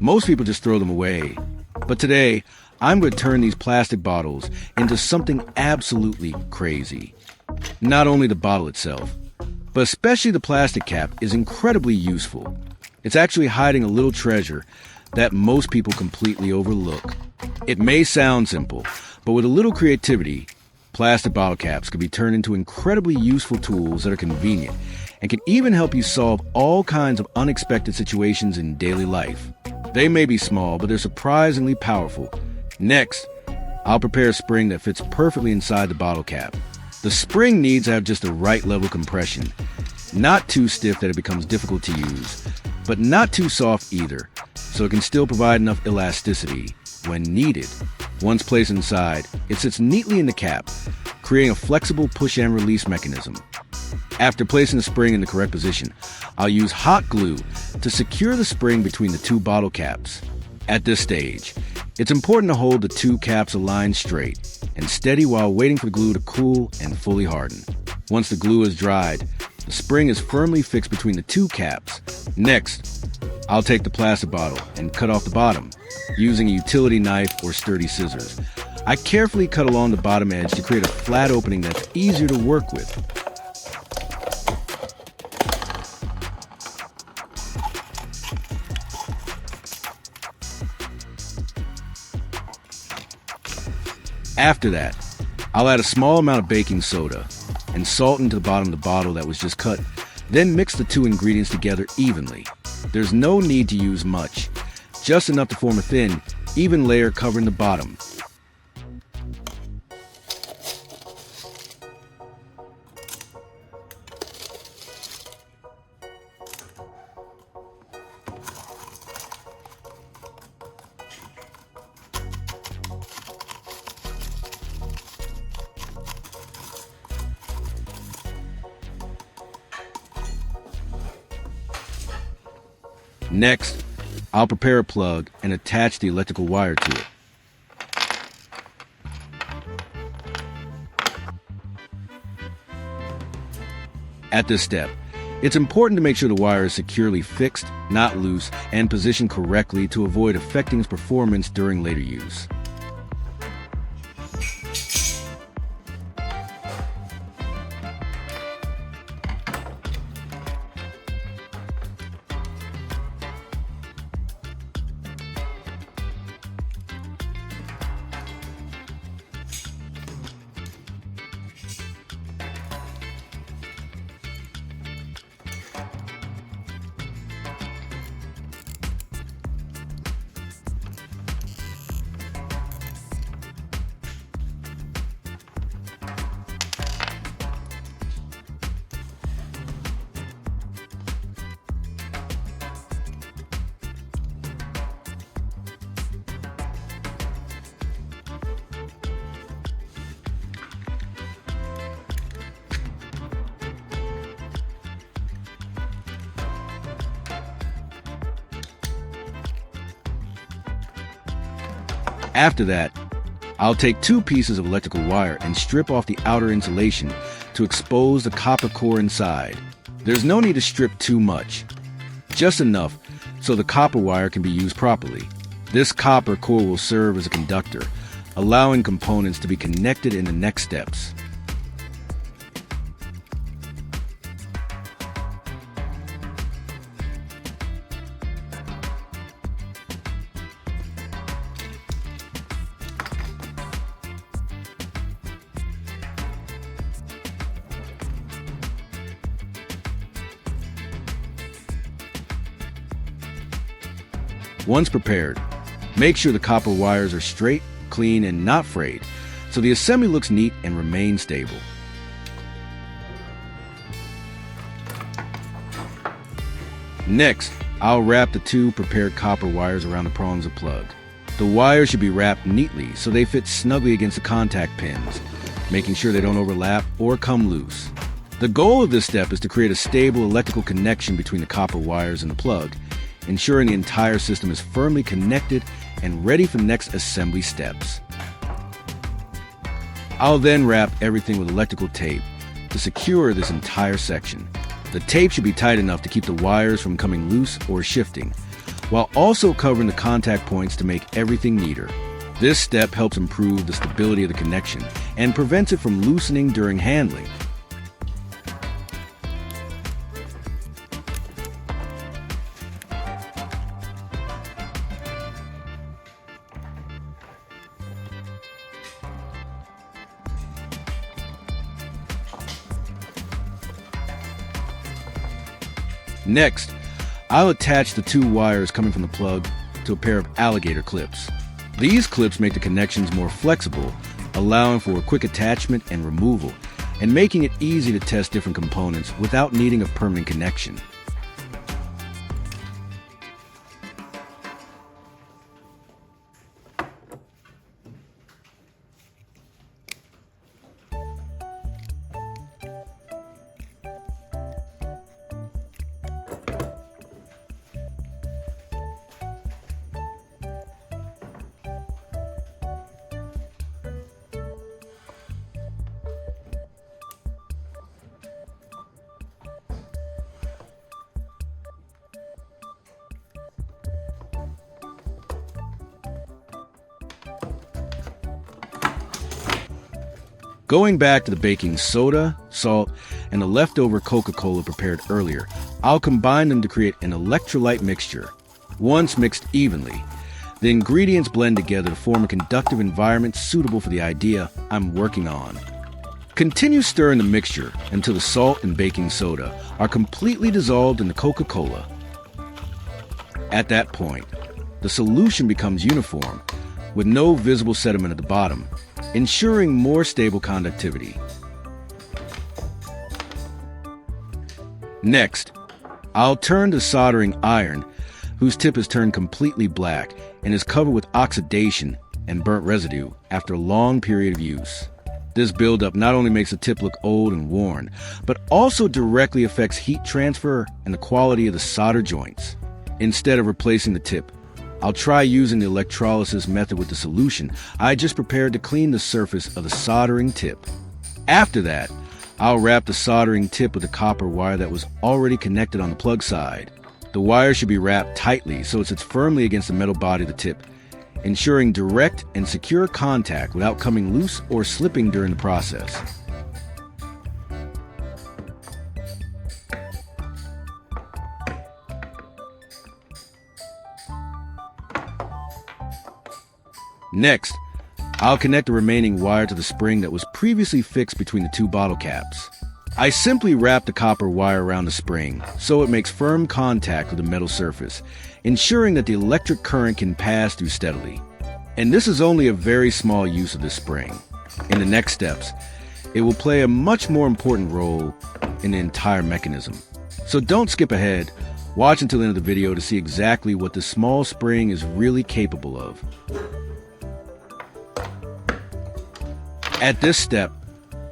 Most people just throw them away. But today, I'm going to turn these plastic bottles into something absolutely crazy. Not only the bottle itself, but especially the plastic cap is incredibly useful. It's actually hiding a little treasure that most people completely overlook. It may sound simple, but with a little creativity, plastic bottle caps can be turned into incredibly useful tools that are convenient and can even help you solve all kinds of unexpected situations in daily life. They may be small, but they're surprisingly powerful. Next, I'll prepare a spring that fits perfectly inside the bottle cap. The spring needs to have just the right level of compression, not too stiff that it becomes difficult to use, but not too soft either, so it can still provide enough elasticity when needed. Once placed inside, it sits neatly in the cap, creating a flexible push and release mechanism. After placing the spring in the correct position, I'll use hot glue to secure the spring between the two bottle caps. At this stage, it's important to hold the two caps aligned straight and steady while waiting for the glue to cool and fully harden. Once the glue is dried, the spring is firmly fixed between the two caps. Next, I'll take the plastic bottle and cut off the bottom using a utility knife or sturdy scissors. I carefully cut along the bottom edge to create a flat opening that's easier to work with. After that, I'll add a small amount of baking soda and salt into the bottom of the bottle that was just cut, then mix the two ingredients together evenly. There's no need to use much, just enough to form a thin, even layer covering the bottom. Next, I'll prepare a plug and attach the electrical wire to it. At this step, it's important to make sure the wire is securely fixed, not loose, and positioned correctly to avoid affecting its performance during later use. After that, I'll take two pieces of electrical wire and strip off the outer insulation to expose the copper core inside. There's no need to strip too much, just enough so the copper wire can be used properly. This copper core will serve as a conductor, allowing components to be connected in the next steps. Once prepared, make sure the copper wires are straight, clean, and not frayed, so the assembly looks neat and remains stable. Next, I'll wrap the two prepared copper wires around the prongs of plug. The wires should be wrapped neatly so they fit snugly against the contact pins, making sure they don't overlap or come loose. The goal of this step is to create a stable electrical connection between the copper wires and the plug, ensuring the entire system is firmly connected and ready for the next assembly steps. I'll then wrap everything with electrical tape to secure this entire section. The tape should be tight enough to keep the wires from coming loose or shifting. while also covering the contact points to make everything neater. This step helps improve the stability of the connection and prevents it from loosening during handling. Next, I'll attach the 2 wires coming from the plug to a pair of alligator clips. These clips make the connections more flexible, allowing for a quick attachment and removal, and making it easy to test different components without needing a permanent connection. Going back to the baking soda, salt, and the leftover Coca-Cola prepared earlier, I'll combine them to create an electrolyte mixture. Once mixed evenly, the ingredients blend together to form a conductive environment suitable for the idea I'm working on. Continue stirring the mixture until the salt and baking soda are completely dissolved in the Coca-Cola. At that point, the solution becomes uniform, with no visible sediment at the bottom, ensuring more stable conductivity. Next, I'll turn to soldering iron, whose tip is turned completely black and is covered with oxidation and burnt residue after a long period of use. This buildup not only makes the tip look old and worn, but also directly affects heat transfer and the quality of the solder joints. Instead of replacing the tip, I'll try using the electrolysis method with the solution I just prepared to clean the surface of the soldering tip. After that, I'll wrap the soldering tip with a copper wire that was already connected on the plug side. The wire should be wrapped tightly so it sits firmly against the metal body of the tip, ensuring direct and secure contact without coming loose or slipping during the process. Next, I'll connect the remaining wire to the spring that was previously fixed between the 2 bottle caps. I simply wrap the copper wire around the spring so it makes firm contact with the metal surface, ensuring that the electric current can pass through steadily. And this is only a very small use of this spring. In the next steps, it will play a much more important role in the entire mechanism. So don't skip ahead. Watch until the end of the video to see exactly what this small spring is really capable of. At this step,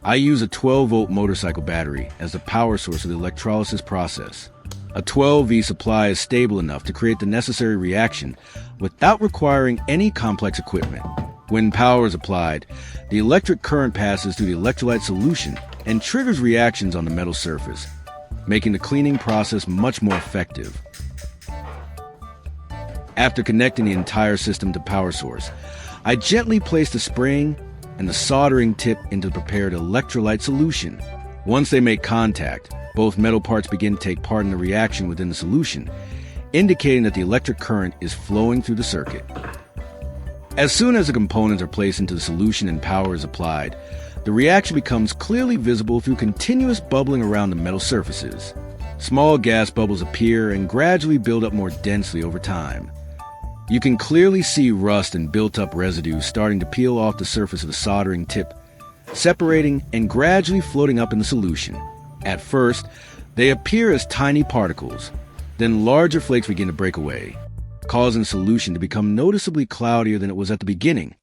I use a 12-volt motorcycle battery as the power source of the electrolysis process. A 12V supply is stable enough to create the necessary reaction without requiring any complex equipment. When power is applied, the electric current passes through the electrolyte solution and triggers reactions on the metal surface, making the cleaning process much more effective. After connecting the entire system to power source, I gently place the spring and the soldering tip into the prepared electrolyte solution. Once they make contact, both metal parts begin to take part in the reaction within the solution, indicating that the electric current is flowing through the circuit. As soon as the components are placed into the solution and power is applied, the reaction becomes clearly visible through continuous bubbling around the metal surfaces. Small gas bubbles appear and gradually build up more densely over time. You can clearly see rust and built-up residue starting to peel off the surface of the soldering tip, separating and gradually floating up in the solution. At first, they appear as tiny particles, then larger flakes begin to break away, causing the solution to become noticeably cloudier than it was at the beginning.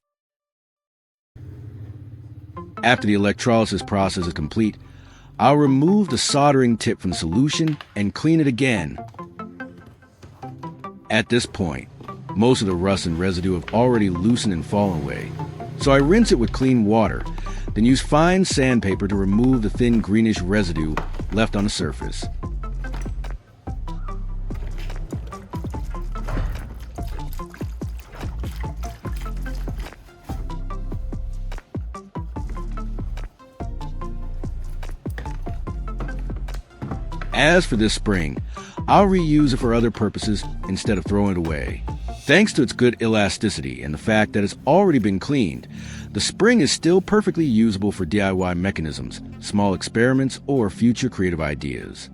After the electrolysis process is complete, I'll remove the soldering tip from the solution and clean it again. At this point, most of the rust and residue have already loosened and fallen away, so I rinse it with clean water, then use fine sandpaper to remove the thin greenish residue left on the surface. As for this spring, I'll reuse it for other purposes instead of throwing it away. Thanks to its good elasticity and the fact that it's already been cleaned, the spring is still perfectly usable for DIY mechanisms, small experiments, or future creative ideas.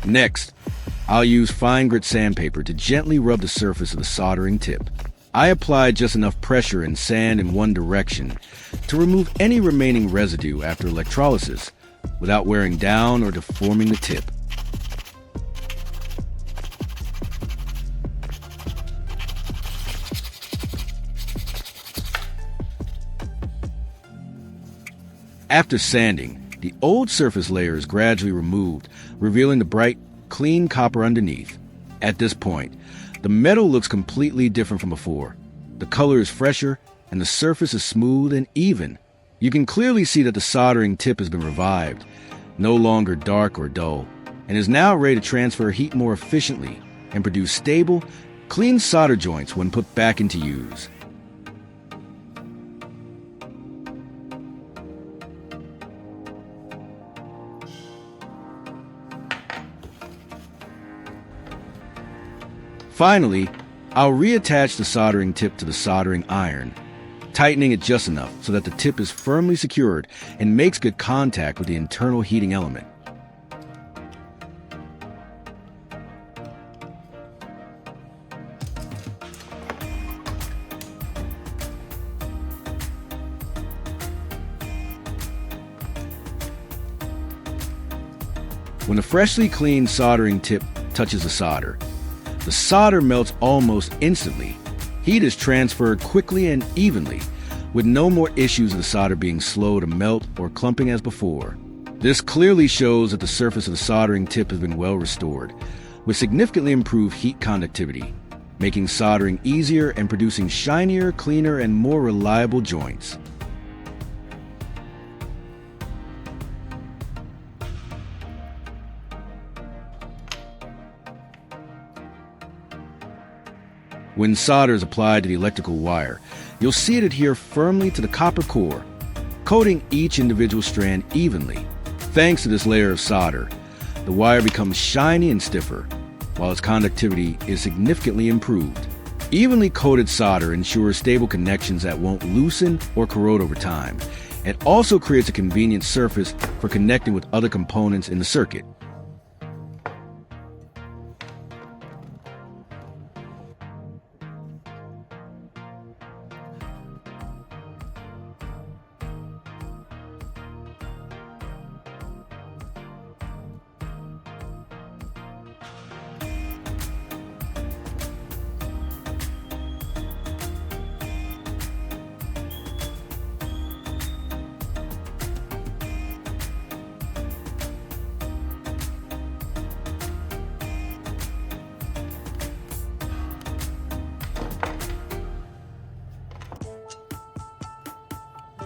Next, I'll use fine grit sandpaper to gently rub the surface of the soldering tip. I applied just enough pressure and sand in one direction to remove any remaining residue after electrolysis without wearing down or deforming the tip. After sanding, the old surface layer is gradually removed, revealing the bright, clean copper underneath. At this point, the metal looks completely different from before. The color is fresher, and the surface is smooth and even. You can clearly see that the soldering tip has been revived, no longer dark or dull, and is now ready to transfer heat more efficiently and produce stable, clean solder joints when put back into use. Finally, I'll reattach the soldering tip to the soldering iron, tightening it just enough so that the tip is firmly secured and makes good contact with the internal heating element. When the freshly cleaned soldering tip touches the solder melts almost instantly. Heat is transferred quickly and evenly, with no more issues of the solder being slow to melt or clumping as before. This clearly shows that the surface of the soldering tip has been well restored, with significantly improved heat conductivity, making soldering easier and producing shinier, cleaner, and more reliable joints. When solder is applied to the electrical wire, you'll see it adhere firmly to the copper core, coating each individual strand evenly. Thanks to this layer of solder, the wire becomes shiny and stiffer, while its conductivity is significantly improved. Evenly coated solder ensures stable connections that won't loosen or corrode over time. It also creates a convenient surface for connecting with other components in the circuit.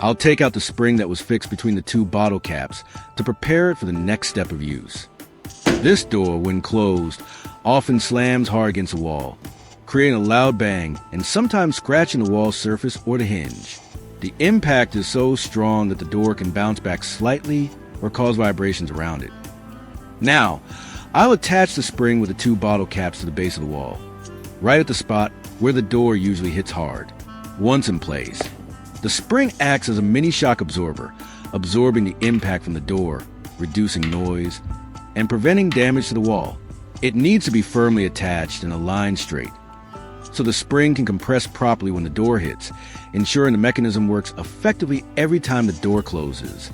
I'll take out the spring that was fixed between the two bottle caps to prepare it for the next step of use. This door, when closed, often slams hard against the wall, creating a loud bang and sometimes scratching the wall surface or the hinge. The impact is so strong that the door can bounce back slightly or cause vibrations around it. Now, I'll attach the spring with the two bottle caps to the base of the wall, right at the spot where the door usually hits hard. Once in place, the spring acts as a mini shock absorber, absorbing the impact from the door, reducing noise, and preventing damage to the wall. It needs to be firmly attached and aligned straight, so the spring can compress properly when the door hits, ensuring the mechanism works effectively every time the door closes.